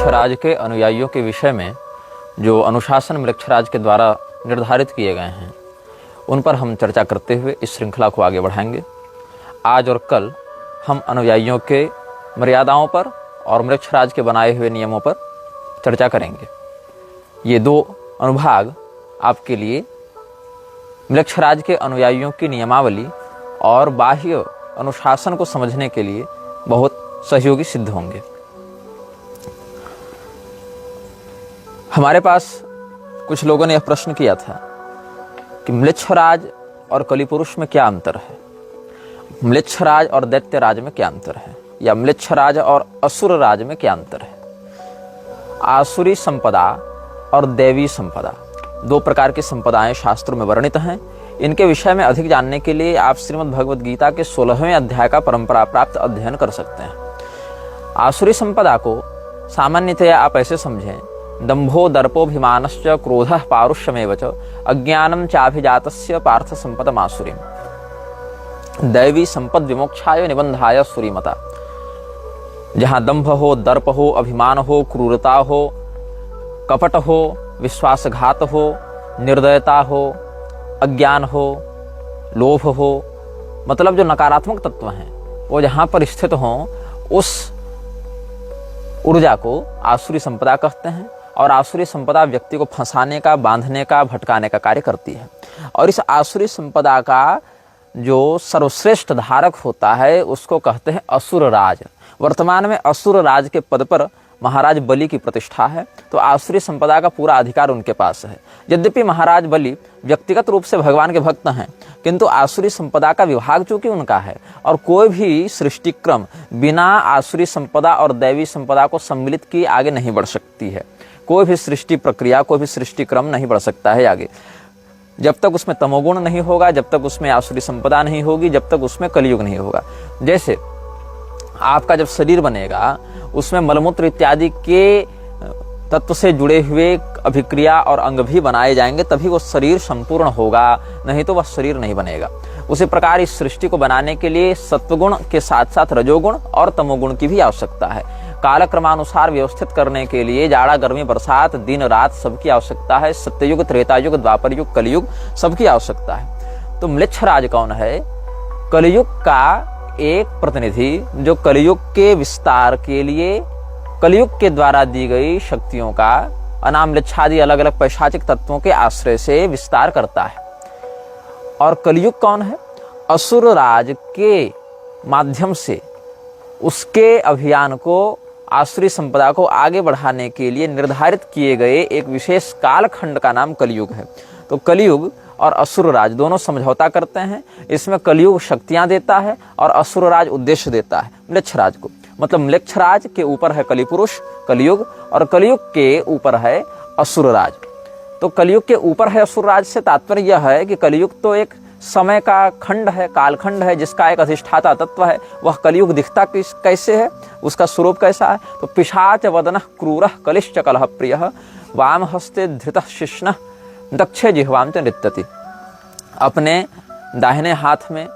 म्लेच्छराज के अनुयायियों के विषय में जो अनुशासन म्लेच्छराज के द्वारा निर्धारित किए गए हैं उन पर हम चर्चा करते हुए इस श्रृंखला को आगे बढ़ाएंगे। आज और कल हम अनुयायियों के मर्यादाओं पर और म्लेच्छराज के बनाए हुए नियमों पर चर्चा करेंगे। ये दो अनुभाग आपके लिए म्लेच्छराज के अनुयायियों की नियमावली और बाह्य अनुशासन को समझने के लिए बहुत सहयोगी सिद्ध होंगे। हमारे पास कुछ लोगों ने यह प्रश्न किया था कि म्लेच्छराज और कलिपुरुष में क्या अंतर है, म्लेच्छराज और दैत्यराज में क्या अंतर है, या म्लेच्छराज और असुर राज में क्या अंतर है। आसुरी संपदा और दैवी संपदा दो प्रकार की संपदाएं शास्त्रों में वर्णित हैं। इनके विषय में अधिक जानने के लिए आप श्रीमद् भगवद गीता के 16वें अध्याय का परंपरा प्राप्त अध्ययन कर सकते हैं। आसुरी संपदा को सामान्यतया आप ऐसे समझें: दंभो दर्पोभिमानश्च क्रोधः पारुष्यमेव च अज्ञानं चाभिजातस्य पार्थ संपदमासुरीम्। दैवी संपद विमोक्षाय निबंधाय सुरीमता। जहां दंभ हो, दर्प हो, अभिमान हो, क्रूरता हो, कपट हो, विश्वासघात हो, निर्दयता हो, अज्ञान हो, लोभ हो, मतलब जो नकारात्मक तत्व हैं वो जहां पर स्थित हों उस ऊर्जा को आसुरी संपदा कहते हैं। और आसुरी संपदा व्यक्ति को फंसाने का, बांधने का, भटकाने का कार्य करती है। और इस आसुरी संपदा का जो सर्वश्रेष्ठ धारक होता है उसको कहते हैं असुर राज। वर्तमान में असुर राज के पद पर महाराज बलि की प्रतिष्ठा है, तो आसुरी संपदा का पूरा अधिकार उनके पास है। यद्यपि महाराज बलि व्यक्तिगत रूप से भगवान के भक्त हैं, किंतु आसुरी संपदा का विभाग चूंकि उनका है और कोई भी सृष्टि क्रम बिना आसुरी संपदा और दैवी संपदा को सम्मिलित किए आगे नहीं बढ़ सकती है। कोई भी सृष्टि प्रक्रिया, कोई भी सृष्टि क्रम नहीं बढ़ सकता है आगे, जब तक उसमें तमोगुण नहीं होगा, जब तक उसमें आसुरी संपदा नहीं होगी, जब तक उसमें कलियुग नहीं होगा। जैसे आपका जब शरीर बनेगा उसमें मलमूत्र इत्यादि के तत्व से जुड़े हुए अभिक्रिया और अंग भी बनाए जाएंगे, तभी वो शरीर संपूर्ण होगा, नहीं तो वह शरीर नहीं बनेगा। उसी प्रकार इस सृष्टि को बनाने के लिए सत्वगुण के साथ साथ रजोगुण और तमोगुण की भी आवश्यकता है। कालक्रमानुसार व्यवस्थित करने के लिए जाड़ा, गर्मी, बरसात, दिन, रात सबकी आवश्यकता है। सत्ययुग, त्रेतायुग, द्वापर युग, कलयुग सबकी आवश्यकता है। तो म्लेच्छराज कौन है? कलयुग का एक प्रतिनिधि जो कलयुग के विस्तार के लिए कलयुग के द्वारा दी गई शक्तियों का अनाम म्लेच्छादि अलग अलग पैशाचिक तत्वों के आश्रय से विस्तार करता है। और कलयुग कौन है? असुर राज के माध्यम से उसके अभियान को, आसुरी संपदा को आगे बढ़ाने के लिए निर्धारित किए गए एक विशेष कालखंड का नाम कलयुग है। तो कलयुग और असुर राज दोनों समझौता करते हैं। इसमें कलयुग शक्तियां देता है और असुर राज उद्देश्य देता है म्लेच्छराज को। मतलब म्लेच्छराज के ऊपर है कलिपुरुष कलयुग, और कलयुग के ऊपर है असुर राज। तो कलयुग के ऊपर है असुर राज से तात्पर्य यह है कि कलयुग तो एक समय का खंड है, कालखंड है, जिसका एक अधिष्ठाता तत्व है। वह कलयुग दिखता कैसे है, उसका स्वरूप कैसा है? तो पिशाच वदनः क्रूरः कलिश्च कलह प्रियः वाम हस्ते धृतः शिष्णः दक्षे जिह्वां च नृत्यति। अपने दाहिने हाथ में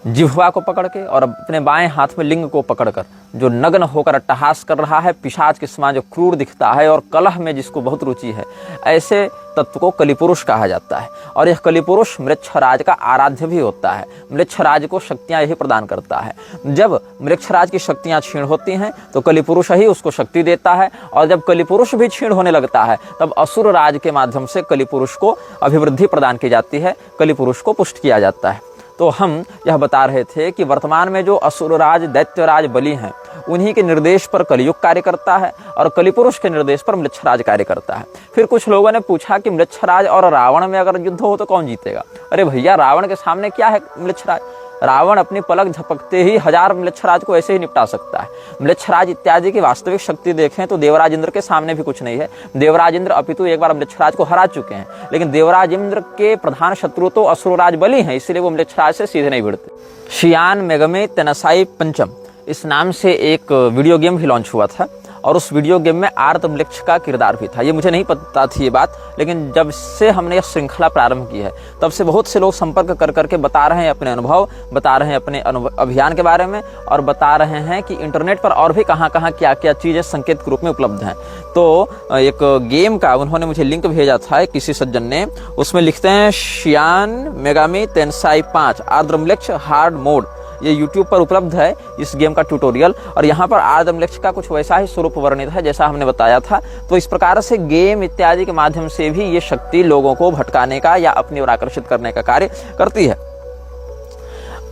जिह्वा को पकड़ के और अपने बाएं हाथ में लिंग को पकड़कर जो नग्न होकर अट्टहास कर रहा है, पिशाच के समान जो क्रूर दिखता है और कलह में जिसको बहुत रुचि है, ऐसे तत्व को कलिपुरुष कहा जाता है। और यह कलिपुरुष म्लेच्छराज का आराध्य भी होता है। म्लेच्छराज को शक्तियां यही प्रदान करता है। जब म्लेच्छराज की शक्तियां क्षीण होती हैं तो कलिपुरुष ही उसको शक्ति देता है, और जब कलिपुरुष भी क्षीण होने लगता है तब असुर राज के माध्यम से कलिपुरुष को अभिवृद्धि प्रदान की जाती है, कलिपुरुष को पुष्ट किया जाता है। तो हम यह बता रहे थे कि वर्तमान में जो असुरराज, दैत्यराज, बलि हैं, उन्हीं के निर्देश पर कलयुग कार्य करता है और कलिपुरुष के निर्देश पर म्लेच्छराज कार्य करता है। फिर कुछ लोगों ने पूछा कि म्लेच्छराज और रावण में अगर युद्ध हो तो कौन जीतेगा? अरे भैया, रावण के सामने क्या है म्लेच्छराज? रावण अपनी पलक झपकते ही 1000 म्लेच्छराज को ऐसे ही निपटा सकता है। म्लेच्छराज इत्यादि की वास्तविक शक्ति देखें तो देवराज इंद्र के सामने भी कुछ नहीं है। देवराज इंद्र अपितु एक बार म्लेच्छराज को हरा चुके हैं, लेकिन देवराज इंद्र के प्रधान शत्रु तो असुरराज बलि हैं, इसलिए वो म्लेच्छराज से सीधे नहीं भिड़ते। शियान मेगमे तेनसाई पंचम इस नाम से एक वीडियो गेम भी लॉन्च हुआ था, और उस वीडियो गेम में आर्तमलेक्ष का किरदार भी था। ये मुझे नहीं पता थी ये बात, लेकिन जब से हमने यह श्रृंखला प्रारंभ की है तब से बहुत से लोग संपर्क कर करके बता रहे हैं अपने अनुभव, बता रहे हैं अपने अभियान के बारे में, और बता रहे हैं कि इंटरनेट पर और भी कहाँ कहाँ क्या क्या चीज़ें संकेत के रूप में उपलब्ध हैं। तो एक गेम का उन्होंने मुझे लिंक भेजा था किसी सज्जन ने, उसमें लिखते हैं शियान मेगामी तेंसाई 5 आर्तमलेक्ष हार्ड मोड। ये YouTube पर उपलब्ध है इस गेम का ट्यूटोरियल, और यहाँ पर आर्तमलेक्ष का कुछ वैसा ही स्वरूप वर्णित है जैसा हमने बताया था। तो इस प्रकार से गेम इत्यादि के माध्यम से भी ये शक्ति लोगों को भटकाने का या अपनी ओर आकर्षित करने का कार्य करती है।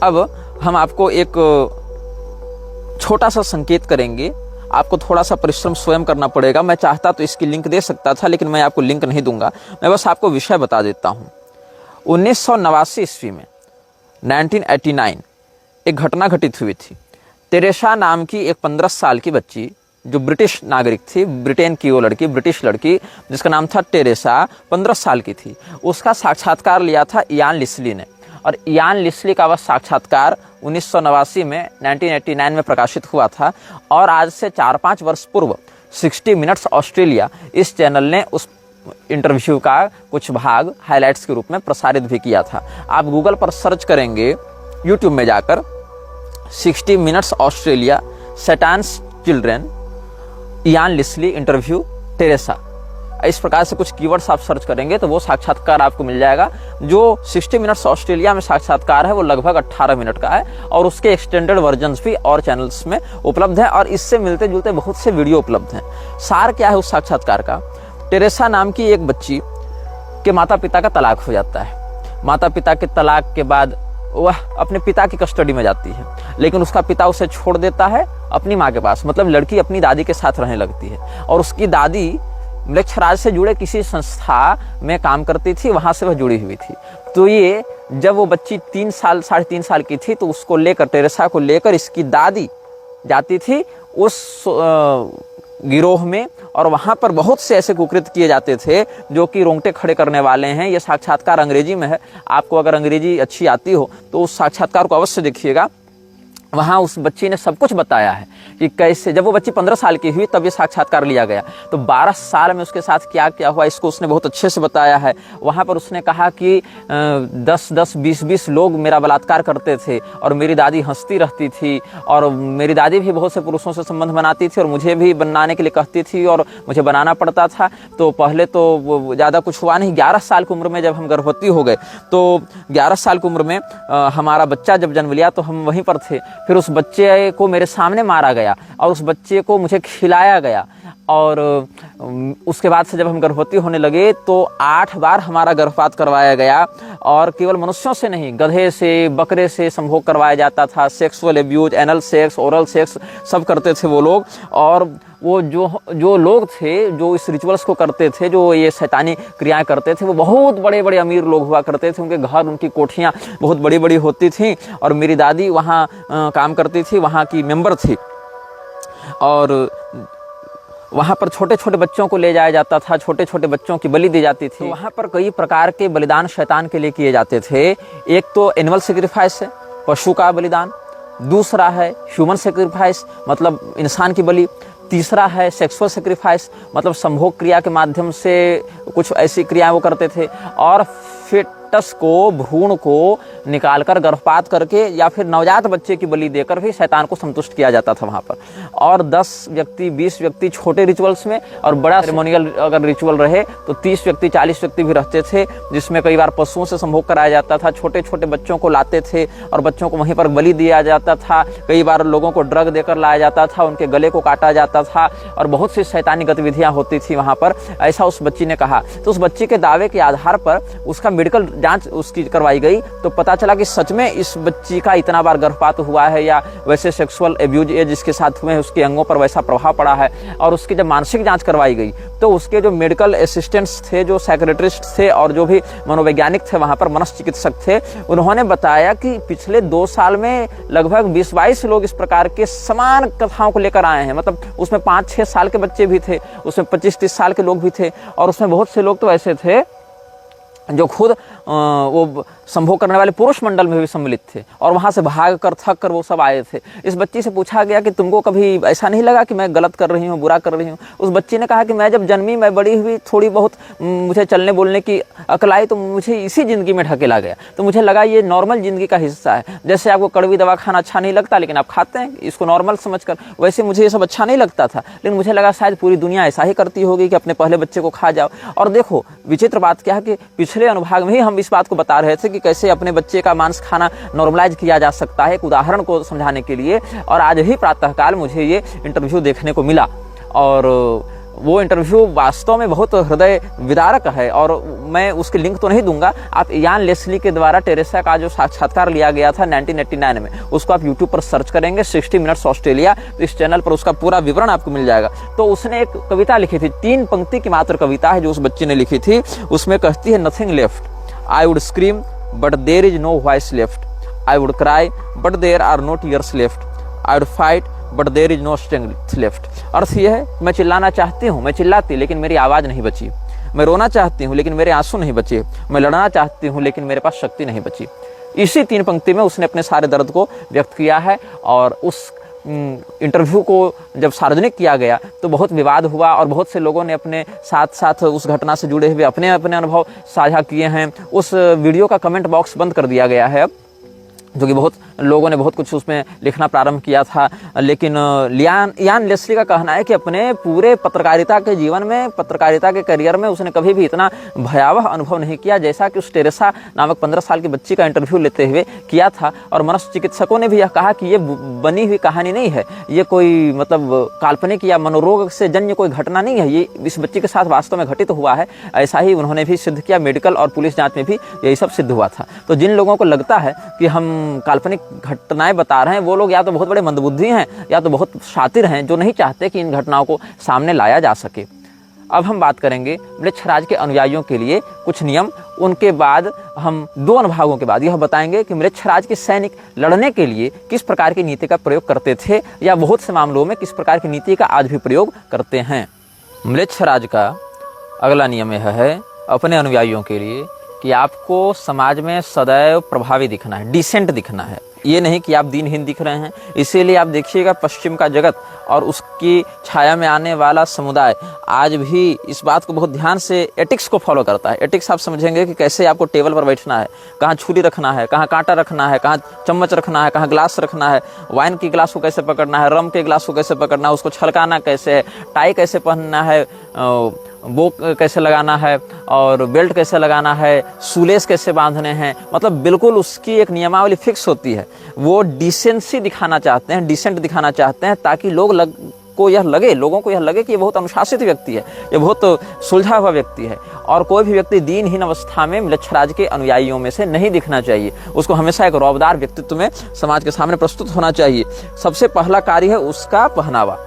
अब हम आपको एक छोटा सा संकेत करेंगे, आपको थोड़ा सा परिश्रम स्वयं करना पड़ेगा। मैं चाहता तो इसकी लिंक दे सकता था, लेकिन मैं आपको लिंक नहीं दूंगा, मैं बस आपको विषय बता देता हूँ। 1989 ईस्वी में 1989 एक घटना घटित हुई थी। तेरेसा नाम की एक 15 साल की बच्ची, जो ब्रिटिश नागरिक थी, ब्रिटेन की वो लड़की, ब्रिटिश लड़की जिसका नाम था टेरेसा, 15 साल की थी। उसका साक्षात्कार लिया था इयान लिस्ली ने, और इयान लिस्ली का वह साक्षात्कार 1989 में 1989 में प्रकाशित हुआ था। और आज से 4-5 वर्ष पूर्व 60 मिनट्स ऑस्ट्रेलिया इस चैनल ने उस इंटरव्यू का कुछ भाग हाइलाइट्स के रूप में प्रसारित भी किया था। आप गूगल पर सर्च करेंगे, यूट्यूब में जाकर 60 minutes Australia Satan's children Ian Leslie interview Teresa, इस प्रकार से कुछ कीवर्ड्स आप सर्च करेंगे तो वो साक्षात्कार आपको मिल जाएगा। जो 60 मिनट्स ऑस्ट्रेलिया में साक्षात्कार है वो लगभग 18 मिनट का है, और उसके एक्सटेंडेड वर्जन्स भी और चैनल्स में उपलब्ध है, और इससे मिलते जुलते बहुत से वीडियो उपलब्ध हैं। सार क्या है उस साक्षात्कार का? टेरेसा नाम की एक बच्ची के माता पिता का तलाक हो जाता है। माता पिता के तलाक के बाद वह अपने पिता की कस्टडी में जाती है, लेकिन उसका पिता उसे छोड़ देता है अपनी माँ के पास। मतलब लड़की अपनी दादी के साथ रहने लगती है, और उसकी दादी म्लेच्छराज से जुड़े किसी संस्था में काम करती थी, वहां से वह जुड़ी हुई थी। तो ये जब वो बच्ची 3 3.5 साल की थी तो उसको लेकर, टेरेसा को लेकर इसकी दादी जाती थी उस गिरोह में, और वहां पर बहुत से ऐसे कुकृत्य किए जाते थे जो कि रोंगटे खड़े करने वाले हैं। ये साक्षात्कार अंग्रेजी में है, आपको अगर अंग्रेजी अच्छी आती हो तो उस साक्षात्कार को अवश्य देखिएगा। वहाँ उस बच्ची ने सब कुछ बताया है कि कैसे, जब वो बच्ची 15 साल की हुई तब ये साक्षात्कार लिया गया, तो 12 साल में उसके साथ क्या क्या हुआ इसको उसने बहुत अच्छे से बताया है। वहाँ पर उसने कहा कि 10-10, 20-20 लोग मेरा बलात्कार करते थे, और मेरी दादी हंसती रहती थी, और मेरी दादी भी बहुत से पुरुषों से संबंध बनाती थी, और मुझे भी बनाने के लिए कहती थी, और मुझे बनाना पड़ता था। तो पहले तो ज़्यादा कुछ हुआ नहीं। 11 साल की उम्र में जब हम गर्भवती हो गए, तो 11 साल की उम्र में हमारा बच्चा जब जन्म लिया तो हम वहीं पर थे। फिर उस बच्चे को मेरे सामने मारा गया, और उस बच्चे को मुझे खिलाया गया, और उसके बाद से जब हम गर्भवती होने लगे तो 8 बार हमारा गर्भपात करवाया गया, और केवल मनुष्यों से नहीं, गधे से, बकरे से संभोग करवाया जाता था। Sexual abuse, anal sex, oral sex सब करते थे वो लोग। और वो जो लोग थे जो इस रिचुअल्स को करते थे, जो ये शैतानी क्रियाएं करते थे, वो बहुत बड़े बड़े अमीर लोग हुआ करते थे। उनके घर, उनकी कोठियाँ बहुत बड़ी बड़ी होती थी, और मेरी दादी वहाँ काम करती थी, वहाँ की मेंबर थी, और वहाँ पर छोटे छोटे बच्चों को ले जाया जाता था, छोटे छोटे बच्चों की बलि दी जाती थी। वहाँ पर कई प्रकार के बलिदान शैतान के लिए किए जाते थे। एक तो एनिमल सेक्रीफाइस है, पशु का बलिदान। दूसरा है ह्यूमन सेक्रीफाइस, मतलब इंसान की बलि। तीसरा है सेक्सुअल सेक्रीफाइस, मतलब संभोग क्रिया के माध्यम से कुछ ऐसी क्रियाएं वो करते थे। और फेटस को, भ्रूण को निकालकर गर्भपात करके या फिर नवजात बच्चे की बलि देकर भी शैतान को संतुष्ट किया जाता था वहाँ पर। और 10 व्यक्ति, 20 व्यक्ति छोटे रिचुअल्स में, और बड़ा सेरेमोनियल अगर रिचुअल रहे तो 30 व्यक्ति, 40 व्यक्ति भी रहते थे, जिसमें कई बार पशुओं से संभोग कराया जाता था। छोटे छोटे बच्चों को लाते थे और बच्चों को वहीं पर बलि दिया जाता था। कई बार लोगों को ड्रग देकर लाया जाता था, उनके गले को काटा जाता था, और बहुत सी शैतानी गतिविधियां होती थी वहाँ पर, ऐसा उस बच्ची ने कहा। तो उस बच्ची के दावे के आधार पर उसका मेडिकल जांच उसकी करवाई गई, तो पता चला कि सच में इस बच्ची का इतना बार गर्भपात हुआ है, या वैसे सेक्सुअल एब्यूज जिसके साथ हुए उसके अंगों पर वैसा प्रभाव पड़ा है। और उसकी जब मानसिक जांच करवाई गई तो उसके जो मेडिकल असिस्टेंट्स थे, जो साइकियाट्रिस्ट थे, और जो भी मनोवैज्ञानिक थे वहाँ पर, मनोचिकित्सक थे, उन्होंने बताया कि पिछले 2 साल में लगभग 20-22 लोग इस प्रकार के समान कथाओं को लेकर आए हैं। मतलब उसमें 5-6 साल के बच्चे भी थे, उसमें 25-30 साल के लोग भी थे, और उसमें बहुत से लोग तो ऐसे थे जो खुद वो संभोग करने वाले पुरुष मंडल में भी सम्मिलित थे और वहाँ से भाग कर थक कर वो सब आए थे। इस बच्ची से पूछा गया कि तुमको कभी ऐसा नहीं लगा कि मैं गलत कर रही हूँ, बुरा कर रही हूँ? उस बच्ची ने कहा कि मैं जब जन्मी, मैं बड़ी हुई, थोड़ी बहुत मुझे चलने बोलने की अकल आई तो मुझे इसी ज़िंदगी में ढकेला गया, तो मुझे लगा ये नॉर्मल ज़िंदगी का हिस्सा है। जैसे आपको कड़वी दवा खाना अच्छा नहीं लगता लेकिन आप खाते हैं इसको नॉर्मल समझकर, वैसे मुझे ये सब अच्छा नहीं लगता था, लेकिन मुझे लगा शायद पूरी दुनिया ऐसा ही करती होगी कि अपने पहले बच्चे को खा जाओ। और देखो विचित्र बात क्या है कि पिछले अनुभाग में ही हम इस बात को बता रहे थे कि कैसे अपने बच्चे का मांस खाना नॉर्मलाइज किया जा सकता है, एक उदाहरण को समझाने के लिए। और आज ही प्रातःकाल मुझे ये इंटरव्यू देखने को मिला और वो इंटरव्यू वास्तव में बहुत हृदय विदारक है। और मैं उसकी लिंक तो नहीं दूंगा, आप यान लेस्ली के द्वारा टेरेसा का जो साक्षात्कार लिया गया था 1989 में, उसको आप यूट्यूब पर सर्च करेंगे 60 मिनट्स ऑस्ट्रेलिया, तो इस चैनल पर उसका पूरा विवरण आपको मिल जाएगा। तो उसने एक कविता लिखी थी, 3 पंक्ति की मात्र कविता है जो उस बच्ची ने लिखी थी। उसमें कहती है, nothing left, I would scream but there is no voice left, I would cry but there are no tears left, I would fight but there is no strength left. अर्थ यह है, मैं चिल्लाना चाहती हूँ, मैं चिल्लाती, लेकिन मेरी आवाज़ नहीं बची। मैं रोना चाहती हूँ लेकिन मेरे आंसू नहीं बचे। मैं लड़ना चाहती हूँ लेकिन मेरे पास शक्ति नहीं बची। इसी 3 पंक्ति में उसने अपने सारे दर्द को व्यक्त किया है। और उस इंटरव्यू को जब सार्वजनिक किया गया तो बहुत विवाद हुआ और बहुत से लोगों ने अपने साथ साथ उस घटना से जुड़े हुए अपने अपने अनुभव साझा किए हैं। उस वीडियो का कमेंट बॉक्स बंद कर दिया गया है अब, जो कि बहुत लोगों ने बहुत कुछ उसमें लिखना प्रारंभ किया था। लेकिन यान लेस्ली का कहना है कि अपने पूरे पत्रकारिता के जीवन में, पत्रकारिता के करियर में उसने कभी भी इतना भयावह अनुभव नहीं किया जैसा कि उस टेरेसा नामक 15 साल की बच्ची का इंटरव्यू लेते हुए किया था। और मनोचिकित्सकों ने भी यह कहा कि ये बनी हुई कहानी नहीं है, ये कोई मतलब काल्पनिक या मनोरोग से जन्य कोई घटना नहीं है, ये इस बच्ची के साथ वास्तव में घटित हुआ है। ऐसा ही उन्होंने भी सिद्ध किया, मेडिकल और पुलिस जाँच में भी यही सब सिद्ध हुआ था। तो जिन लोगों को लगता है कि हम काल्पनिक घटनाएं बता रहे हैं, वो लोग या तो बहुत बड़े मंदबुद्धि हैं या तो बहुत शातिर हैं, जो नहीं चाहते कि इन घटनाओं को सामने लाया जा सके। अब हम बात करेंगे म्लेच्छराज के अनुयायियों के लिए कुछ नियम। उनके बाद हम 2 अनुभागों के बाद यह बताएंगे कि म्लेच्छराज के सैनिक लड़ने के लिए किस प्रकार की नीति का प्रयोग करते थे या बहुत से मामलों में किस प्रकार की नीति का आज भी प्रयोग करते हैं। म्लेच्छराज का अगला नियम यह है अपने अनुयायियों के लिए कि आपको समाज में सदैव प्रभावी दिखना है, डिसेंट दिखना है। ये नहीं कि आप दीनहीन दिख रहे हैं। इसीलिए आप देखिएगा पश्चिम का जगत और उसकी छाया में आने वाला समुदाय आज भी इस बात को बहुत ध्यान से एटिक्स को फॉलो करता है। एटिक्स आप समझेंगे कि कैसे आपको टेबल पर बैठना है, कहाँ छुरी रखना है, कहाँ कांटा रखना है, कहाँ चम्मच रखना है, कहाँ ग्लास रखना है, वाइन की ग्लास को कैसे पकड़ना है, रम के ग्लास को कैसे पकड़ना है, उसको छलकाना कैसे है, टाई कैसे पहनना है, बो कैसे लगाना है और बेल्ट कैसे लगाना है, शूलेस कैसे बांधने हैं। मतलब बिल्कुल उसकी एक नियमावली फिक्स होती है। वो डिसेंसी दिखाना चाहते हैं, डिसेंट दिखाना चाहते हैं ताकि लोगों को यह लगे कि ये बहुत अनुशासित व्यक्ति है, ये बहुत सुलझा हुआ व्यक्ति है। और कोई भी व्यक्ति दीनहीन अवस्था में म्लेच्छराज के अनुयायियों में से नहीं दिखना चाहिए। उसको हमेशा एक रौबदार व्यक्तित्व में समाज के सामने प्रस्तुत होना चाहिए। सबसे पहला कार्य है उसका पहनावा।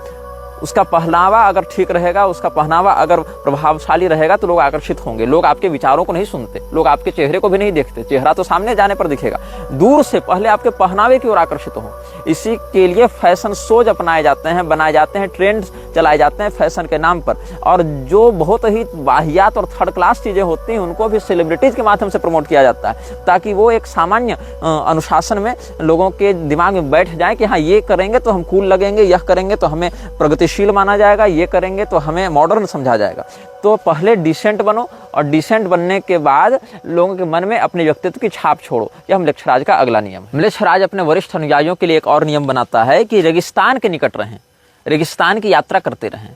उसका पहनावा अगर ठीक रहेगा, उसका पहनावा अगर प्रभावशाली रहेगा तो लोग आकर्षित होंगे। लोग आपके विचारों को नहीं सुनते, लोग आपके चेहरे को भी नहीं देखते, चेहरा तो सामने जाने पर दिखेगा, दूर से पहले आपके पहनावे की ओर आकर्षित हो। इसी के लिए फैशन शोज अपनाए जाते हैं, बनाए जाते हैं, ट्रेंड्स चलाए जाते हैं फैशन के नाम पर। और जो बहुत ही वाहियात और थर्ड क्लास चीजें होती हैं उनको भी सेलिब्रिटीज के माध्यम से प्रमोट किया जाता है ताकि वो एक सामान्य अनुशासन में लोगों के दिमाग में बैठ जाए कि हाँ ये करेंगे तो हम कूल लगेंगे, यह करेंगे तो हमें प्रगतिशील माना जाएगा, ये करेंगे तो हमें मॉडर्न समझा जाएगा। तो पहले डिसेंट बनो और डिसेंट बनने के बाद लोगों के मन में अपने व्यक्तित्व की छाप छोड़ो। यह म्लेच्छराज का अगला नियम है। म्लेच्छराज अपने वरिष्ठ अनुयायियों के लिए एक और नियम बनाता है कि रेगिस्तान के निकट रहें, रेगिस्तान की यात्रा करते रहें।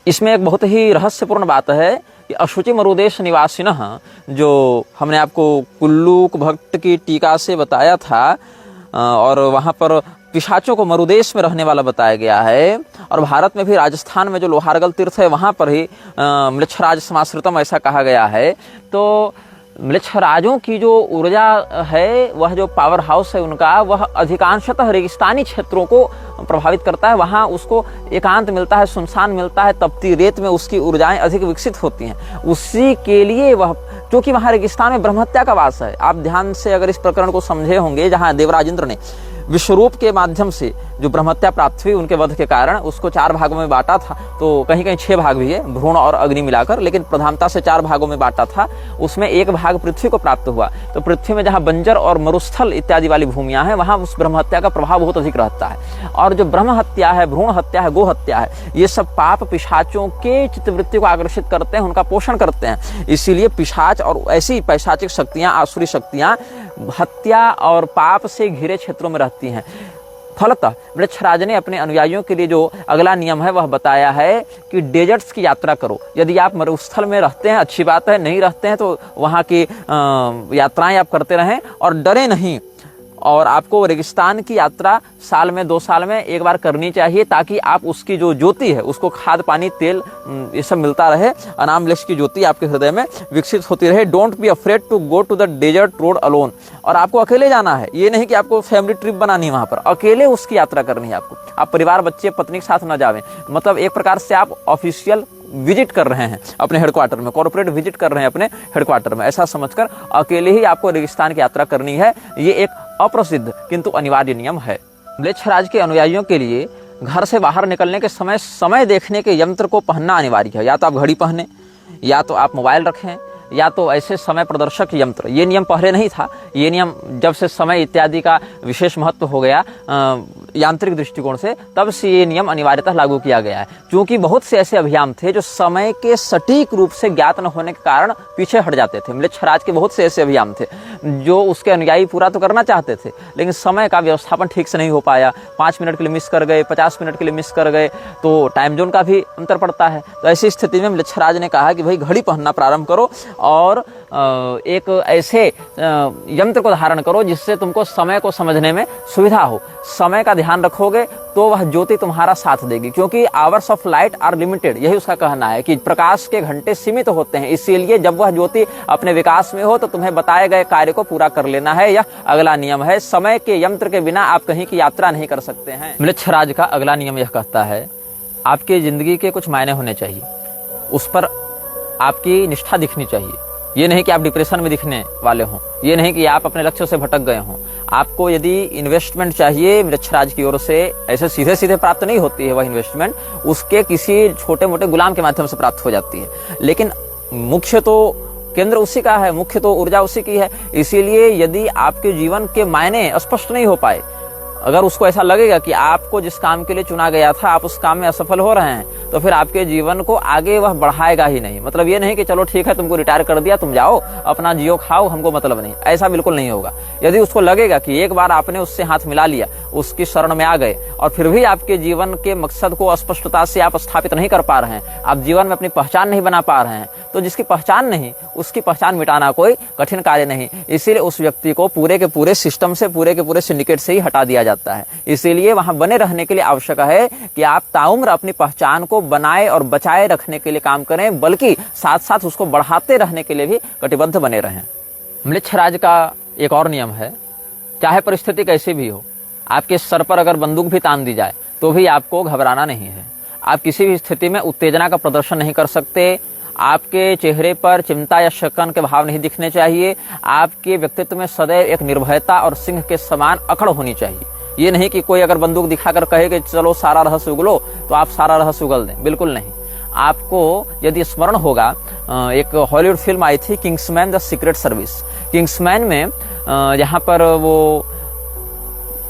इसमें एक बहुत ही रहस्यपूर्ण बात है कि अशुचि मरुदेश निवासिनः, जो हमने आपको कुल्लूक भट्ट की टीका से बताया था, और वहाँ पर पिशाचों को मरुदेश में रहने वाला बताया गया है। और भारत में भी राजस्थान में जो लोहारगल तीर्थ है वहाँ पर ही म्लेच्छराज समाश्रितम ऐसा कहा गया है। तो म्लेच्छराजों की जो ऊर्जा है, वह जो पावर हाउस है उनका, वह अधिकांशतः रेगिस्तानी क्षेत्रों को प्रभावित करता है। वहाँ उसको एकांत मिलता है, सुनसान मिलता है, तपती रेत में उसकी ऊर्जाएं अधिक विकसित होती हैं। उसी के लिए वह, क्योंकि वहाँ रेगिस्तान में ब्रह्महत्या का वास है। आप ध्यान से अगर इस प्रकरण को समझे होंगे, जहाँ देवराज इंद्र ने विश्वरूप के माध्यम से जो ब्रह्महत्या प्राप्त हुई उनके वध के कारण, उसको 4 भागों में बांटा था। तो कहीं कहीं 6 भाग भी है, भ्रूण और अग्नि मिलाकर, लेकिन प्रधानता से 4 भागों में बांटा था। उसमें एक भाग पृथ्वी को प्राप्त हुआ। तो पृथ्वी में जहाँ बंजर और मरुस्थल इत्यादि वाली भूमियां हैं, वहां उस ब्रह्महत्या का प्रभाव बहुत अधिक रहता है। और जो ब्रह्म हत्या है, भ्रूण हत्या है, गो हत्या है, ये सब पाप पिशाचों के चित्तवृत्ति को आकर्षित करते हैं, उनका पोषण करते हैं। इसीलिए पिशाच और ऐसी पैशाचिक शक्तियां, आसुरी शक्तियां हत्या और पाप से घिरे क्षेत्रों में रहती हैं। फलतः वृक्षराज ने अपने अनुयायियों के लिए जो अगला नियम है वह बताया है कि डेजर्ट्स की यात्रा करो। यदि आप मरुस्थल में रहते हैं, अच्छी बात है, नहीं रहते हैं तो वहाँ की यात्राएं आप करते रहें और डरे नहीं। और आपको रेगिस्तान की यात्रा साल में 2 साल में एक बार करनी चाहिए, ताकि आप उसकी जो ज्योति है उसको खाद पानी तेल ये सब मिलता रहे, अनाम लक्ष्य की ज्योति आपके हृदय में विकसित होती रहे। Don't be afraid to go to the desert road alone. और आपको अकेले जाना है, ये नहीं कि आपको फैमिली ट्रिप बनानी है, वहां पर अकेले उसकी यात्रा करनी है आपको। आप परिवार, बच्चे, पत्नी के साथ न जावें। मतलब एक प्रकार से आप ऑफिशियल विजिट कर रहे हैं अपने हेडक्वार्टर में, कॉर्पोरेट विजिट कर रहे हैं अपने हेडक्वार्टर में, ऐसा समझकर अकेले ही आपको रेगिस्तान की यात्रा करनी है। ये एक अप्रसिद्ध किंतु अनिवार्य नियम है। म्लेच्छराज के अनुयायियों के लिए घर से बाहर निकलने के समय देखने के यंत्र को पहनना अनिवार्य है। या तो आप घड़ी पहने, या तो आप मोबाइल रखें, या तो ऐसे समय प्रदर्शक यंत्र। ये नियम पहले नहीं था। ये नियम जब से समय इत्यादि का विशेष महत्व हो गया यांत्रिक दृष्टिकोण से, तब से ये नियम अनिवार्यतः लागू किया गया है। क्योंकि बहुत से ऐसे अभियान थे जो समय के सटीक रूप से ज्ञात न होने के कारण पीछे हट जाते थे। म्लेच्छराज के बहुत से ऐसे अभियान थे जो उसके अनुयायी पूरा तो करना चाहते थे, लेकिन समय का व्यवस्थापन ठीक से नहीं हो पाया। 5 मिनट के लिए मिस कर गए, 50 मिनट के लिए मिस कर गए, तो टाइम जोन का भी अंतर पड़ता है। तो ऐसी स्थिति में म्लेच्छराज ने कहा कि भाई घड़ी पहनना प्रारंभ करो और एक ऐसे यंत्र को धारण करो जिससे तुमको समय को समझने में सुविधा हो। समय का ध्यान रखोगे तो वह ज्योति तुम्हारा साथ देगी, क्योंकि hours of light are limited. यही उसका कहना है कि प्रकाश के घंटे सीमित होते हैं। इसीलिए जब वह ज्योति अपने विकास में हो तो तुम्हें बताए गए कार्य को पूरा कर लेना है। यह अगला नियम है। समय के यंत्र के बिना आप कहीं की यात्रा नहीं कर सकते हैं। म्लेच्छराज का अगला नियम यह कहता है, आपकी जिंदगी के कुछ मायने होने चाहिए, उस पर आपकी निष्ठा दिखनी चाहिए। ये नहीं कि आप डिप्रेशन में दिखने वाले हों, ये नहीं कि आप अपने लक्ष्य से भटक गए हों। आपको यदि इन्वेस्टमेंट चाहिए म्लेच्छराज की ओर से, ऐसे सीधे सीधे प्राप्त नहीं होती है वह इन्वेस्टमेंट, उसके किसी छोटे मोटे गुलाम के माध्यम से प्राप्त हो जाती है। लेकिन मुख्य तो केंद्र उसी का है, मुख्य तो ऊर्जा उसी की है। इसीलिए यदि आपके जीवन के मायने स्पष्ट नहीं हो पाए, अगर उसको ऐसा लगेगा कि आपको जिस काम के लिए चुना गया था आप उस काम में असफल हो रहे हैं, तो फिर आपके जीवन को आगे वह बढ़ाएगा ही नहीं। मतलब ये नहीं कि चलो ठीक है तुमको रिटायर कर दिया, तुम जाओ अपना जियो खाओ, हमको मतलब नहीं, ऐसा बिल्कुल नहीं होगा। यदि उसको लगेगा कि एक बार आपने उससे हाथ मिला लिया, उसकी शरण में आ गए और फिर भी आपके जीवन के मकसद को स्पष्टता से आप स्थापित नहीं कर पा रहे हैं, आप जीवन में अपनी पहचान नहीं बना पा रहे हैं, तो जिसकी पहचान नहीं उसकी पहचान मिटाना कोई कठिन कार्य नहीं। इसीलिए उस व्यक्ति को पूरे के पूरे सिस्टम से, पूरे के पूरे सिंडिकेट से ही हटा दिया जाता है। इसीलिए वहां बने रहने के लिए आवश्यक है कि आप ताउम्र अपनी पहचान को बनाए और बचाए रखने के लिए काम करें, बल्कि साथ साथ उसको बढ़ाते रहने के लिए भी कटिबद्ध बने रहें। म्लेच्छराज का एक और नियम है, चाहे परिस्थिति कैसी भी हो, आपके सर पर अगर बंदूक भी तान दी जाए तो भी आपको घबराना नहीं है। आप किसी भी स्थिति में उत्तेजना का प्रदर्शन नहीं कर सकते। आपके चेहरे पर चिंता या शकन के भाव नहीं दिखने चाहिए। आपके व्यक्तित्व में सदैव एक निर्भयता और सिंह के समान अकड़ होनी चाहिए। ये नहीं कि कोई अगर बंदूक दिखाकर कहे कि चलो सारा रहस्य उगलो तो आप सारा रहस्य उगल दें, बिल्कुल नहीं। आपको यदि स्मरण होगा, एक हॉलीवुड फिल्म आई थी Kingsman the secret service. Kingsman में जहां पर वो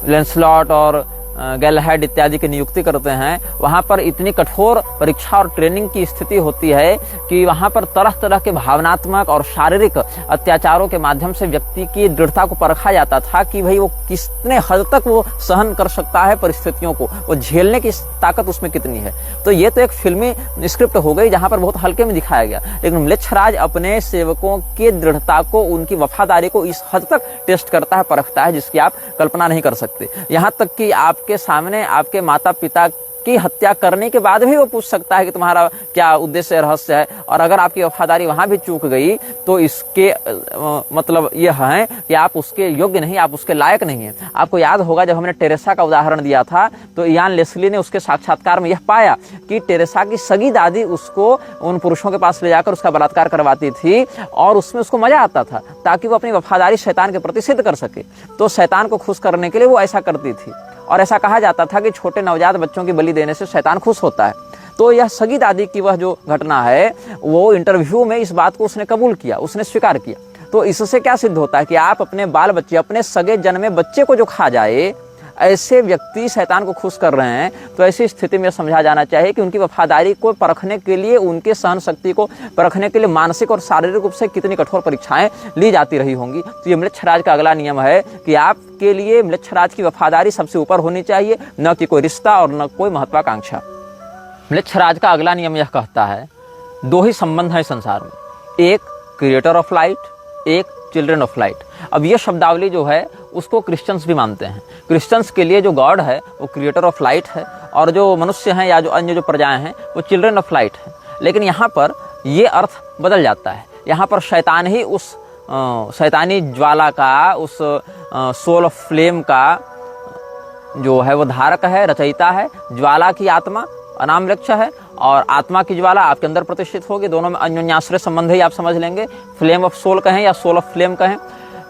लेंसलॉट और गैलहैड इत्यादि की नियुक्ति करते हैं, वहां पर इतनी कठोर परीक्षा और ट्रेनिंग की स्थिति होती है कि वहां पर तरह तरह के भावनात्मक और शारीरिक अत्याचारों के माध्यम से व्यक्ति की दृढ़ता को परखा जाता था कि भाई वो कितने हद तक वो सहन कर सकता है परिस्थितियों को, वो झेलने की ताकत उसमें कितनी है। तो ये तो एक फिल्मी स्क्रिप्ट हो गई जहां पर बहुत हल्के में दिखाया गया, लेकिन म्लेच्छराज अपने सेवकों की दृढ़ता को, उनकी वफादारी को इस हद तक टेस्ट करता है, परखता है, जिसकी आप कल्पना नहीं कर सकते। यहाँ तक कि आपके सामने आपके माता पिता उसकी हत्या करने के बाद भी वो पूछ सकता है कि तुम्हारा क्या उद्देश्य रहस्य है। और अगर आपकी वफादारी वहां भी चूक गई तो इसके मतलब यह है कि आप उसके योग्य नहीं, आप उसके लायक नहीं है। आपको याद होगा जब हमने टेरेसा का उदाहरण दिया था तो इयान लेस्ली ने उसके साक्षात्कार में यह पाया कि टेरेसा की सगी दादी उसको उन पुरुषों के पास ले जाकर उसका बलात्कार करवाती थी और उसमें उसको मजा आता था ताकि वो अपनी वफादारी शैतान के प्रति सिद्ध कर सके। तो शैतान को खुश करने के लिए वो ऐसा करती थी और ऐसा कहा जाता था कि छोटे नवजात बच्चों की बलि देने से शैतान खुश होता है। तो यह सगी दादी की वह जो घटना है वो इंटरव्यू में इस बात को उसने कबूल किया, उसने स्वीकार किया। तो इससे क्या सिद्ध होता है कि आप अपने बाल बच्चे, अपने सगे जन्मे बच्चे को जो खा जाए, ऐसे व्यक्ति शैतान को खुश कर रहे हैं। तो ऐसी स्थिति में समझा जाना चाहिए कि उनकी वफादारी को परखने के लिए, उनके सहन शक्ति को परखने के लिए मानसिक और शारीरिक रूप से कितनी कठोर परीक्षाएं ली जाती रही होंगी। तो ये म्लेच्छराज का अगला नियम है कि आपके लिए म्लेच्छराज की वफादारी सबसे ऊपर होनी चाहिए, न कि कोई रिश्ता और न कोई महत्वाकांक्षा। म्लेच्छराज का अगला नियम यह कहता है, दो ही संबंध है संसार में, एक क्रिएटर ऑफ लाइट, एक चिल्ड्रन ऑफ लाइट। अब ये शब्दावली जो है उसको क्रिश्चियंस भी मानते हैं। क्रिश्चियंस के लिए जो गॉड है वो क्रिएटर ऑफ लाइट है और जो मनुष्य हैं या जो अन्य जो प्रजाएं हैं वो चिल्ड्रन ऑफ लाइट है। लेकिन यहाँ पर ये अर्थ बदल जाता है। यहाँ पर शैतान ही उस शैतानी ज्वाला का, उस सोल ऑफ फ्लेम का जो है वो धारक है, रचयिता है। ज्वाला की आत्मा अनाम वृक्ष है और आत्मा की ज्वाला आपके अंदर प्रतिष्ठित होगी। दोनों में अन्योन्याश्रय संबंध ही आप समझ लेंगे। फ्लेम ऑफ सोल कहें या सोल ऑफ फ्लेम कहें,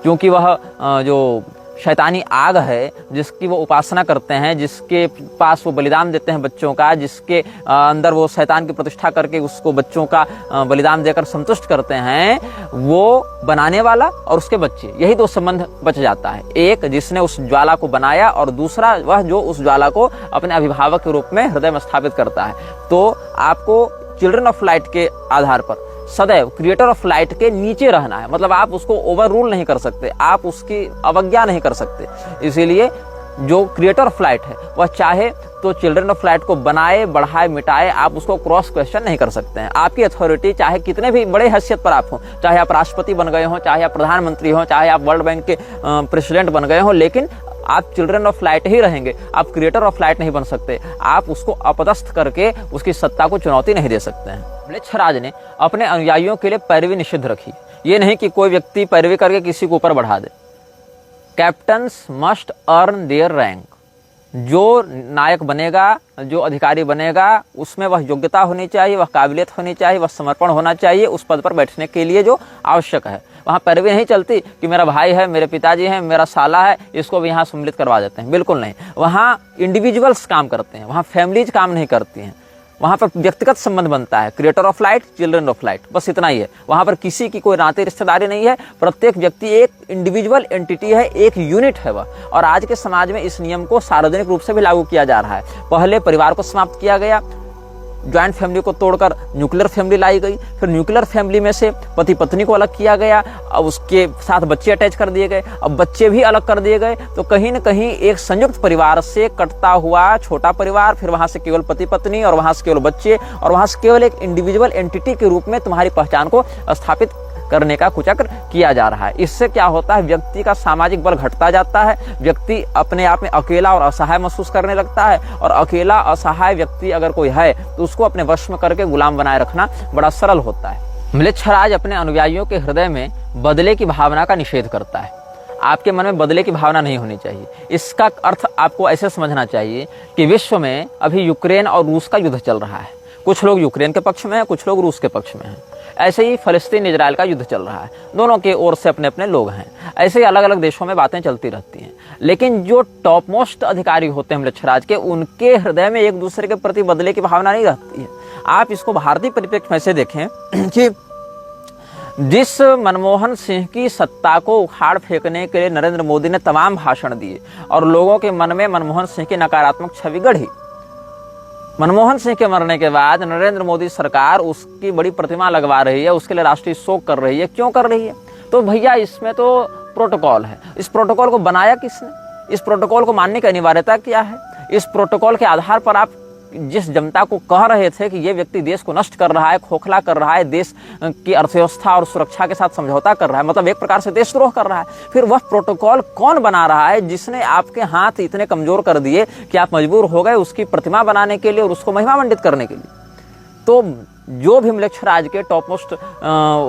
क्योंकि वह जो शैतानी आग है जिसकी वो उपासना करते हैं, जिसके पास वो बलिदान देते हैं बच्चों का, जिसके अंदर वो शैतान की प्रतिष्ठा करके उसको बच्चों का बलिदान देकर संतुष्ट करते हैं, वो बनाने वाला और उसके बच्चे, यही दो संबंध बच जाता है। एक जिसने उस ज्वाला को बनाया और दूसरा वह जो उस ज्वाला को अपने अभिभावक के रूप में हृदय में स्थापित करता है। तो आपको चिल्ड्रन ऑफ लाइट के आधार पर सदैव क्रिएटर ऑफ लाइट के नीचे रहना है। मतलब आप उसको ओवर रूल नहीं कर सकते, आप उसकी अवज्ञा नहीं कर सकते। इसीलिए जो क्रिएटर ऑफ लाइट है वह चाहे तो चिल्ड्रन ऑफ लाइट को बनाए, बढ़ाए, मिटाए, आप उसको क्रॉस क्वेश्चन नहीं कर सकते हैं। आपकी अथॉरिटी चाहे कितने भी बड़े हैसियत पर आप हो, चाहे आप राष्ट्रपति बन गए हो, चाहे आप प्रधानमंत्री हो, चाहे आप वर्ल्ड बैंक के प्रेसिडेंट बन गए हो, लेकिन आप चिल्ड्रन ऑफ लाइट ही रहेंगे। आप क्रिएटर ऑफ लाइट नहीं बन सकते। आप उसको अपदस्थ करके उसकी सत्ता को चुनौती नहीं दे सकते हैं। म्लेच्छराज ने अपने अनुयायियों के लिए पैरवी निषिद्ध रखी। ये नहीं कि कोई व्यक्ति पैरवी करके किसी को ऊपर बढ़ा दे। Captains must earn their rank. जो नायक बनेगा, जो अधिकारी बनेगा, उसमें वह योग्यता होनी चाहिए, वह काबिलियत होनी चाहिए, वह समर्पण होना चाहिए उस पद पर बैठने के लिए जो आवश्यक है। वहाँ पैरवी नहीं चलती कि मेरा भाई है, मेरे पिताजी हैं, मेरा साला है, इसको भी यहाँ सम्मिलित करवा देते हैं। बिल्कुल नहीं। वहाँ इंडिविजुअल्स काम करते हैं, वहाँ फैमिलीज काम नहीं करती हैं। वहाँ पर व्यक्तिगत संबंध बनता है। Creator of light, children of light, बस इतना ही है। वहाँ पर किसी की कोई नाते रिश्तेदारी नहीं है। प्रत्येक व्यक्ति एक इंडिविजुअल एंटिटी है, एक यूनिट है वह। और आज के समाज में इस नियम को सार्वजनिक रूप से भी लागू किया जा रहा है। पहले परिवार को समाप्त किया गया, ज्वाइंट फैमिली को तोड़कर न्यूक्लियर फैमिली लाई गई। फिर न्यूक्लियर फैमिली में से पति पत्नी को अलग किया गया, अब उसके साथ बच्चे अटैच कर दिए गए, अब बच्चे भी अलग कर दिए गए। तो कहीं न कहीं एक संयुक्त परिवार से कटता हुआ छोटा परिवार, फिर वहां से केवल पति पत्नी और वहां से केवल बच्चे और वहां से केवल एक इंडिविजुअल एंटिटी के रूप में तुम्हारी पहचान को स्थापित करने का कुचक्र किया जा रहा है। इससे क्या होता है, व्यक्ति का सामाजिक बल घटता जाता है। व्यक्ति अपने आप में अकेला और असहाय महसूस करने लगता है और अकेला असहाय व्यक्ति अगर कोई है तो उसको अपने वश में करके गुलाम बनाए रखना बड़ा सरल होता है। म्लेच्छराज अपने अनुयायियों के हृदय में बदले की भावना का निषेध करता है। आपके मन में बदले की भावना नहीं होनी चाहिए। इसका अर्थ आपको ऐसे समझना चाहिए कि विश्व में अभी यूक्रेन और रूस का युद्ध चल रहा है। कुछ लोग यूक्रेन के पक्ष में हैं, कुछ लोग रूस के पक्ष में हैं। ऐसे ही फलस्तीन इजराइल का युद्ध चल रहा है। दोनों के ओर से अपने अपने लोग हैं। ऐसे ही अलग अलग देशों में बातें चलती रहती हैं। लेकिन जो टॉप मोस्ट अधिकारी होते हैं म्लेच्छराज के, उनके हृदय में एक दूसरे के प्रति बदले की भावना नहीं रहती है। आप इसको भारतीय परिप्रेक्ष्य में से देखें कि जिस मनमोहन सिंह की सत्ता को उखाड़ फेंकने के लिए नरेंद्र मोदी ने तमाम भाषण दिए और लोगों के मन में मनमोहन सिंह की नकारात्मक छवि गढ़ी, मनमोहन सिंह के मरने के बाद नरेंद्र मोदी सरकार उसकी बड़ी प्रतिमा लगवा रही है, उसके लिए राष्ट्रीय शोक कर रही है। क्यों कर रही है? तो भैया इसमें तो प्रोटोकॉल है। इस प्रोटोकॉल को बनाया किसने? इस प्रोटोकॉल को मानने की अनिवार्यता क्या है? इस प्रोटोकॉल के आधार पर आप जिस जनता को कह रहे थे कि ये व्यक्ति देश को नष्ट कर रहा है, खोखला कर रहा है, देश की अर्थव्यवस्था और सुरक्षा के साथ समझौता कर रहा है, मतलब एक प्रकार से देशद्रोह कर रहा है, फिर वह प्रोटोकॉल कौन बना रहा है जिसने आपके हाथ इतने कमजोर कर दिए कि आप मजबूर हो गए उसकी प्रतिमा बनाने के लिए और उसको महिमा मंडित करने के लिए। तो जो भी म्लेच्छराज के टॉप मोस्ट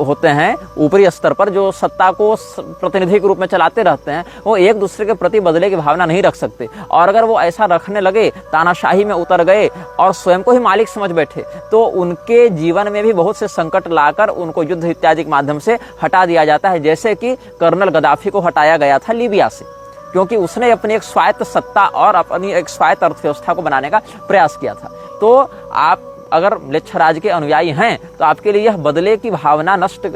होते हैं, ऊपरी स्तर पर जो सत्ता को प्रतिनिधि के रूप में चलाते रहते हैं, वो एक दूसरे के प्रति बदले की भावना नहीं रख सकते। और अगर वो ऐसा रखने लगे, तानाशाही में उतर गए और स्वयं को ही मालिक समझ बैठे, तो उनके जीवन में भी बहुत से संकट लाकर उनको युद्ध इत्यादि के माध्यम से हटा दिया जाता है, जैसे कि कर्नल गद्दाफी को हटाया गया था लीबिया से, क्योंकि उसने अपनी एक स्वायत्त सत्ता और अपनी एक स्वायत्त अर्थव्यवस्था को बनाने का प्रयास किया था। तो आप अगर म्लेच्छराज के अनुयायी हैं तो आपके लिए यह बदले की भावना नष्ट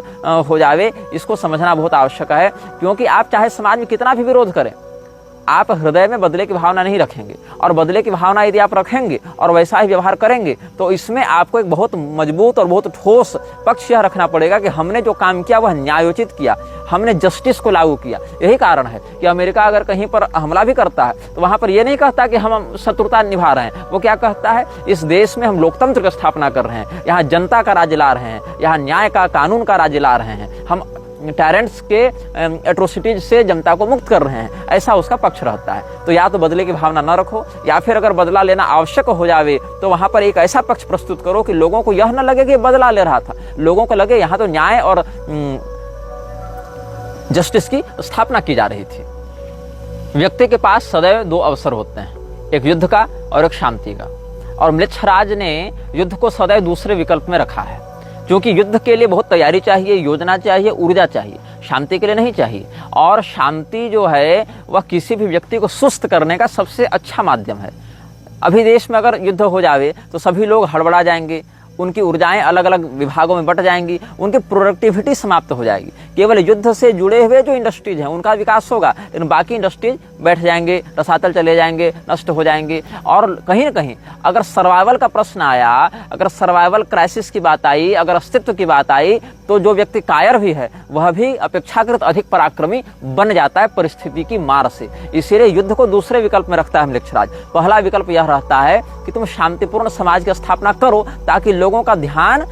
हो जावे, इसको समझना बहुत आवश्यक है। क्योंकि आप चाहे समाज में कितना भी विरोध करें, आप हृदय में बदले की भावना नहीं रखेंगे, और बदले की भावना यदि आप रखेंगे और वैसा ही व्यवहार करेंगे तो इसमें आपको एक बहुत मजबूत और बहुत ठोस पक्ष यह रखना पड़ेगा कि हमने जो काम किया वह न्यायोचित किया, हमने जस्टिस को लागू किया। यही कारण है कि अमेरिका अगर कहीं पर हमला भी करता है तो वहां पर यह नहीं कहता कि हम शत्रुता निभा रहे हैं, वो क्या कहता है, इस देश में हम लोकतंत्र की स्थापना कर रहे हैं, यहाँ जनता का राज ला रहे हैं, यहाँ न्याय का, कानून का राज ला रहे हैं, हम टायरेंट्स के एट्रोसिटीज से जनता को मुक्त कर रहे हैं, ऐसा उसका पक्ष रहता है। तो या तो बदले की भावना न रखो, या फिर अगर बदला लेना आवश्यक हो जावे तो वहां पर एक ऐसा पक्ष प्रस्तुत करो कि लोगों को यह न लगे कि बदला ले रहा था, लोगों को लगे यहाँ तो न्याय और जस्टिस की स्थापना की जा रही थी। व्यक्ति के पास सदैव दो अवसर होते हैं, एक युद्ध का और एक शांति का, और म्लेच्छराज ने युद्ध को सदैव दूसरे विकल्प में रखा है, क्योंकि युद्ध के लिए बहुत तैयारी चाहिए, योजना चाहिए, ऊर्जा चाहिए, शांति के लिए नहीं चाहिए। और शांति जो है वह किसी भी व्यक्ति को सुस्त करने का सबसे अच्छा माध्यम है। अभी देश में अगर युद्ध हो जावे तो सभी लोग हड़बड़ा जाएंगे, उनकी ऊर्जाएं अलग अलग विभागों में बट जाएंगी, उनकी प्रोडक्टिविटी समाप्त हो जाएगी। केवल युद्ध से जुड़े हुए जो इंडस्ट्रीज हैं उनका विकास होगा, लेकिन बाकी इंडस्ट्रीज बैठ जाएंगे, रसातल चले जाएंगे, नष्ट हो जाएंगे। और कहीं ना कहीं अगर सर्वाइवल का प्रश्न आया, अगर सर्वाइवल क्राइसिस की बात आई, अगर अस्तित्व की बात आई, तो जो व्यक्ति कायर भी है वह भी अपेक्षाकृत अधिक पराक्रमी बन जाता है परिस्थिति की मार से। इसीलिए युद्ध को दूसरे विकल्प में रखता है म्लेच्छराज। पहला विकल्प यह रहता है कि तुम शांतिपूर्ण समाज की स्थापना करो, ताकि लोगों का ध्यान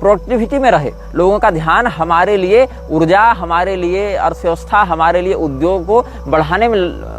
प्रोडक्टिविटी में रहे, लोगों का ध्यान हमारे लिए ऊर्जा, हमारे लिए अर्थव्यवस्था, हमारे लिए उद्योग को बढ़ाने में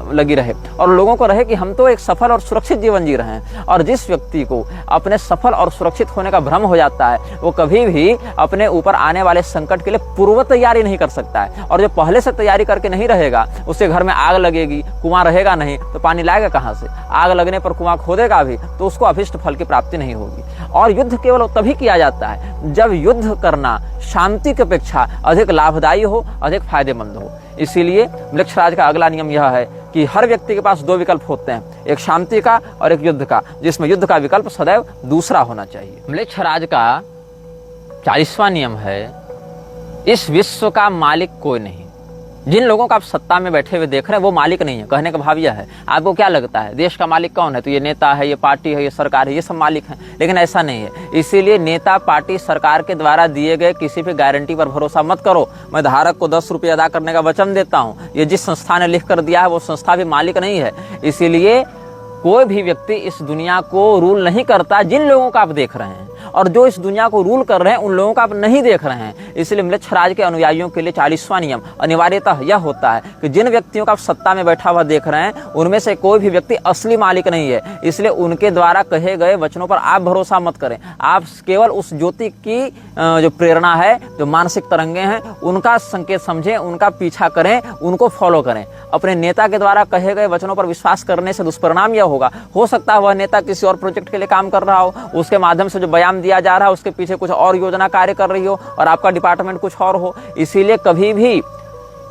लगी रहे, और लोगों को रहे कि हम तो एक सफल और सुरक्षित जीवन जी रहे हैं। और जिस व्यक्ति को अपने सफल और सुरक्षित होने का भ्रम हो जाता है, वो कभी भी अपने ऊपर आने वाले संकट के लिए पूर्व तैयारी नहीं कर सकता है। और जो पहले से तैयारी करके नहीं रहेगा, उसके घर में आग लगेगी, कुआं रहेगा नहीं तो पानी लाएगा कहाँ से? आग लगने पर कुआं खोदेगा भी तो उसको अभिष्ट फल की प्राप्ति नहीं होगी। और युद्ध केवल तभी किया जाता है जब युद्ध करना शांति की अपेक्षा अधिक लाभदायी हो, अधिक फायदेमंद हो। इसीलिए म्लेच्छराज का अगला नियम यह है कि हर व्यक्ति के पास दो विकल्प होते हैं, एक शांति का और एक युद्ध का, जिसमें युद्ध का विकल्प सदैव दूसरा होना चाहिए। म्लेच्छराज का 40वां नियम है, इस विश्व का मालिक कोई नहीं। जिन लोगों को आप सत्ता में बैठे हुए देख रहे हैं वो मालिक नहीं है। कहने का भाव यह है, आपको क्या लगता है देश का मालिक कौन है? तो ये नेता है, ये पार्टी है, ये सरकार है, ये सब मालिक हैं। लेकिन ऐसा नहीं है। इसीलिए नेता, पार्टी, सरकार के द्वारा दिए गए किसी भी गारंटी पर भरोसा मत करो। मैं धारक को 10 रुपये अदा करने का वचन देता हूँ, ये जिस संस्था ने लिख कर दिया है वो संस्था भी मालिक नहीं है। इसीलिए कोई भी व्यक्ति इस दुनिया को रूल नहीं करता जिन लोगों को आप देख रहे हैं, और जो इस दुनिया को रूल कर रहे हैं उन लोगों को आप नहीं देख रहे हैं। इसलिए म्लेच्छराज के अनुयायियों के लिए 40वां नियम अनिवार्यतः यह होता है कि जिन व्यक्तियों को आप सत्ता में बैठा हुआ देख रहे हैं उनमें से कोई भी व्यक्ति असली मालिक नहीं है। इसलिए उनके द्वारा कहे गए वचनों पर आप भरोसा मत करें। आप केवल उस ज्योति की जो प्रेरणा है, जो मानसिक तरंगे हैं, उनका संकेत समझें, उनका पीछा करें, उनको फॉलो करें। अपने नेता के द्वारा कहे गए वचनों पर विश्वास करने से दुष्परिणाम यह होगा, हो सकता है वह नेता किसी और प्रोजेक्ट के लिए काम कर रहा हो, उसके माध्यम से जो बयान दिया जा रहा है उसके पीछे कुछ और योजना कार्य कर रही हो और आपका डिपार्टमेंट कुछ और हो। इसीलिए कभी भी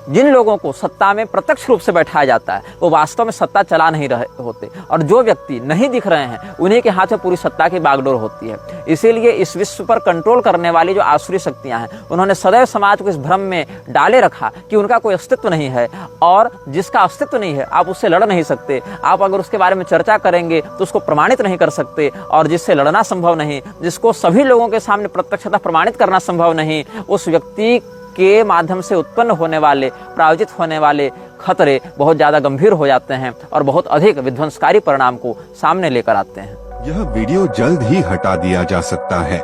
जिन लोगों को सत्ता में प्रत्यक्ष रूप से बैठाया जाता है वो वास्तव में सत्ता चला नहीं रहे होते, और जो व्यक्ति नहीं दिख रहे हैं उन्हीं के हाथ में पूरी सत्ता की बागडोर होती है। इसीलिए इस विश्व पर कंट्रोल करने वाली जो आसुरी शक्तियां हैं उन्होंने सदैव समाज को इस भ्रम में डाले रखा कि उनका कोई अस्तित्व नहीं है, और जिसका अस्तित्व नहीं है आप उससे लड़ नहीं सकते। आप अगर उसके बारे में चर्चा करेंगे तो उसको प्रमाणित नहीं कर सकते, और जिससे लड़ना संभव नहीं, जिसको सभी लोगों के सामने प्रत्यक्षतः प्रमाणित करना संभव नहीं, उस व्यक्ति के माध्यम से उत्पन्न होने वाले, प्रायोजित होने वाले खतरे बहुत ज्यादा गंभीर हो जाते हैं और बहुत अधिक विध्वंसकारी परिणाम को सामने लेकर आते हैं। यह वीडियो जल्द ही हटा दिया जा सकता है।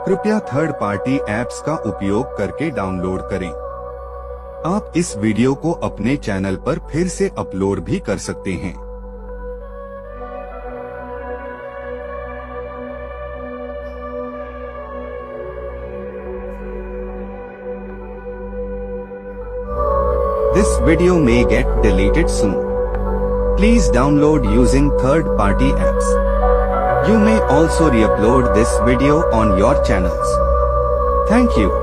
कृपया थर्ड पार्टी ऐप्स का उपयोग करके डाउनलोड करें। आप इस वीडियो को अपने चैनल पर फिर से अपलोड भी कर सकते हैं। This video may get deleted soon. Please download using third-party apps. You may also re-upload this video on your channels. Thank you.